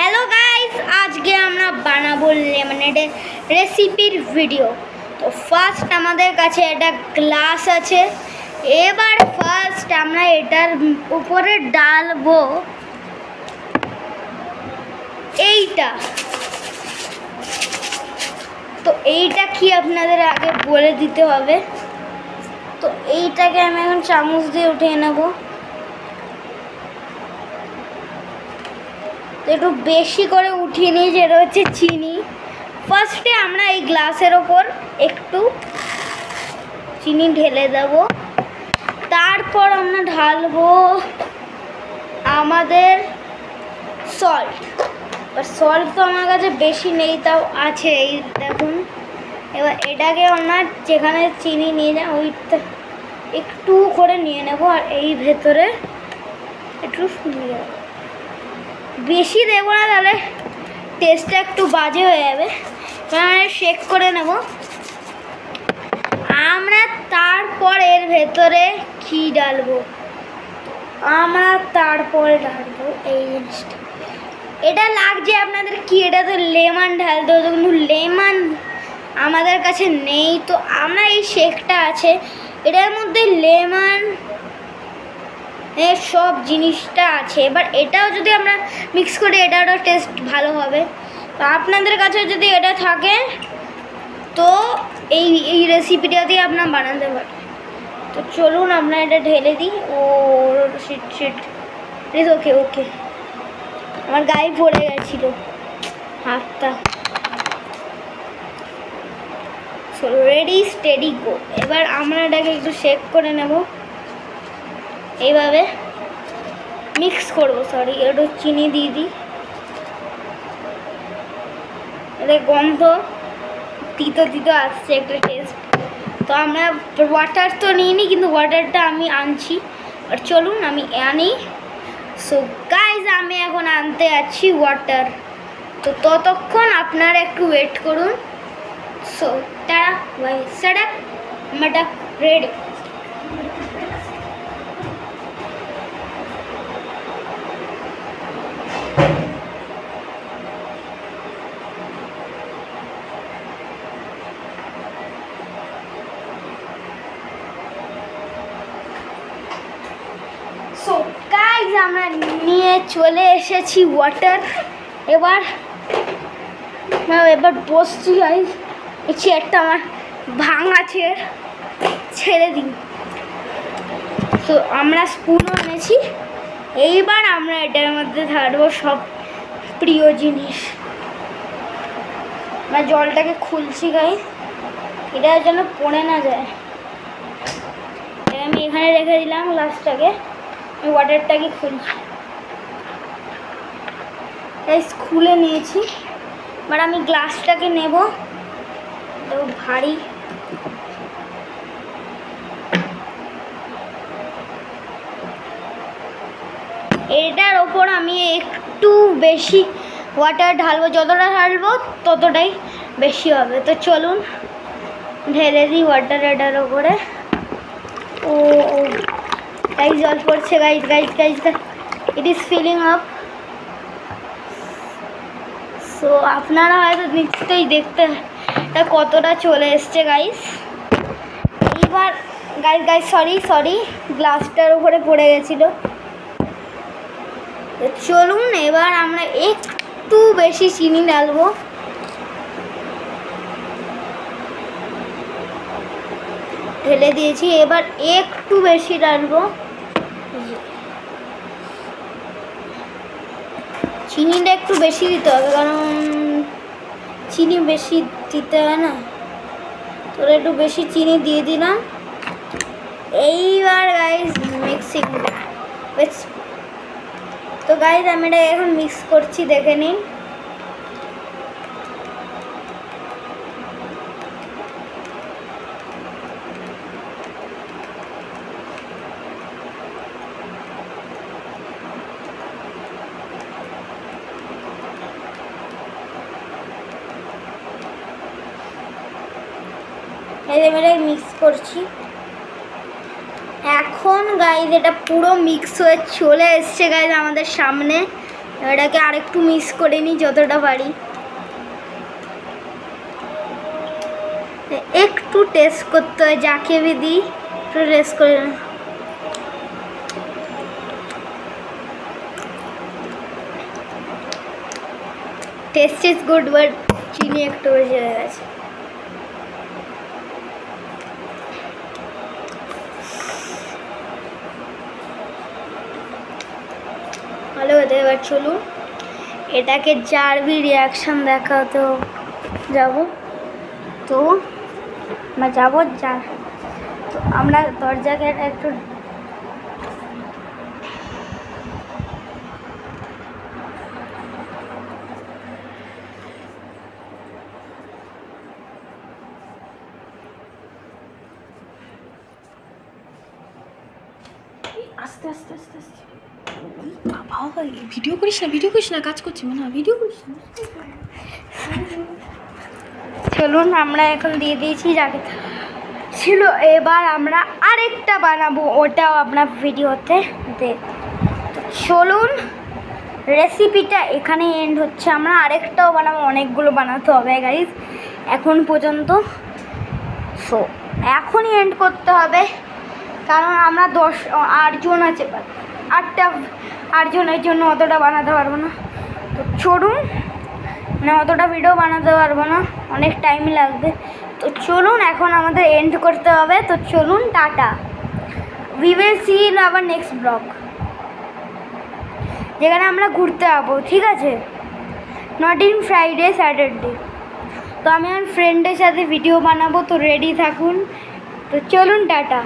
Hello guys, आज के আমরা বানাবো লেমনেডের রেসিপির ভিডিও। তো ফার্স্ট আমাদের কাছে একটা গ্লাস আছে। এবার ফার্স্ট আমরা এটার উপরে ঢালবো এইটা। তো এইটা কি আপনাদের আগে বলে দিতে হবে। তো এইটাকে আমি এখন চামচ দিয়ে উঠিয়ে নেব। একটু বেশি করে উঠিয়ে নিই, যেটা হচ্ছে চিনি। ফার্স্টে আমরা এই গ্লাসের ওপর একটু চিনি ঢেলে দেব। তারপর আমরা ঢালবো আমাদের সল্ট। সল্ট তো আমার কাছে বেশি নেই, তাও আছে, এই দেখুন। এবার এটাকে আমরা যেখানে চিনি নিয়ে যাই ওইটা একটু করে নিয়ে নেব, আর এই ভেতরে একটু নিয়ে যাবো। বেশি দেবো না, তাহলে টেস্টটা একটু বাজে হয়ে যাবে। মানে শেক করে নেব আমরা। তারপর এর ভেতরে কি ডালবো, আমরা তারপর ডালবো এই জিনিসটা। এটা লাগছে আপনাদের কি, এটা তো লেমন ঢালতে হতো, কিন্তু লেমন আমাদের কাছে নেই। তো আমরা এই শেকটা আছে, এটার মধ্যে লেমন সব জিনিসটা আছে। এবার এটাও যদি আমরা মিক্স করি, এটারও টেস্ট ভালো হবে। তো আপনাদের কাছে যদি এটা থাকে তো এই রেসিপিটা দিয়ে আপনারা বানাতে পারেন। তো চলুন আমরা এটা ঢেলে দিই। ও শিট প্লিজ, ওকে ওকে, আমার গায়ে পড়ে গেছিল হাতটা। চলো, রেডি স্টেডি গো। এবার আমরা এটাকে একটু শেক করে নেব, এইভাবে মিক্স করবো। সরি, একটু চিনি দিয়ে দিই। এটা গন্ধ তিতো তিতো আসছে একটা টেস্ট। তো আমরা ওয়াটার তো নিইনি, কিন্তু ওয়াটারটা আমি আনছি। আর চলুন আমি আনি। সো গাইজ, আমি এখন আনতে যাচ্ছি ওয়াটার। তো ততক্ষণ আপনারা একটু ওয়েট করুন। সো তারা ভাই সড়ক মটক রেডি। সো গাইজ, আমরা নিয়ে চলে এসেছি ওয়াটার। এবার বসছি গাইজ। এই চেয়ারটা আমার ভাঙা চেয়ার, ছেড়ে দিন। তো আমরা স্পুনও এনেছি। এইবার আমরা এটার মধ্যে ঢালবো সব প্রিয় জিনিস। আমরা জলটাকে খুলছি গাইজ, এটা যেন পড়ে না যায়। আমি এখানে রেখে দিলাম গ্লাসটাকে। আমি ওয়াটারটাকে খুলছি, খুলে নিয়েছি। এবার আমি গ্লাসটাকে নেব, ভারী। এটার ওপর আমি একটু বেশি ওয়াটার ঢালবো, যতটা ঢালবো ততটাই বেশি হবে। তো চলুন ঢেলে দিই ওয়াটার এটার ওপরে। ও গাইজ, জল পড়ছে guys guys guys, it is filling up. So আপনারা হয়তো নিশ্চয়ই দেখতে কতটা চলে এসছে গাইজ। এইবার গাইজ গাইজ সরি গ্লাসটার উপরে পড়ে গেছিলো। তো চলুন এবার আমরা একটু বেশি চিনি ঢালবো। ঢেলে দিয়েছি, এবার একটু বেশি ঢালবো। চিনিটা একটু বেশি দিতে হবে, কারণ চিনি বেশি দিতে হয় না। তোরা একটু বেশি চিনি দিয়ে দিলাম। এইবার গাইজ মিক্সিং। তো গাইজ আমি এটা এখন মিক্স করছি, দেখে নিন। মিক্স করছি এখন গাইজ। এটা পুরো মিক্স হয়ে চলে এসছে গাইজ আমাদের সামনে। এটাকে আরেকটু মিক্স করে নিই যতটা পারি। একটু টেস্ট করতে হয়, যাকে ভি দিই একটু টেস্ট করে না। টেস্ট ইজ গুড, বাট চিনি একটু বেশি হয়ে গেছে। ভালো হতে, এবার চলুন এটাকে যার ভি রিয়াকশান দেখাতে যাবো। তো আমরা যাবো যা, তো আমরা দরজাকে একটু আস্তে আস্তে আস্তে আস্তে বাবা, ভিডিও করিস না, কাজ করছি না, ভিডিও করিস না। চলুন আমরা এখন দিয়ে দিয়েছি যাকে ছিল, এবার আমরা আরেকটা বানাবো, ওটাও আপনার ভিডিওতে দেখ। তো চলুন রেসিপিটা এখানে এন্ড হচ্ছে, আমরা আরেকটাও বানাবো, অনেকগুলো বানাতে হবে গাইজ এখন পর্যন্ত। সো এখনই এন্ড করতে হবে, কারণ আমরা 8 জন আছে, 8 জনের জন্য অতটা বানাতে পারবো না। তো চলুন, মানে অতটা ভিডিও বানাতে পারবো না, অনেক টাইম লাগবে। তো চলুন এখন আমাদের এন্ড করতে হবে। তো চলুন, tata, we will see in our next blog, যেখানে আমরা ঘুরতে যাবো, ঠিক আছে? Not in Friday, Saturday. তো আমি আমার ফ্রেন্ডের সাথে ভিডিও বানাবো, তো রেডি থাকুন। তো চলুন, টাটা।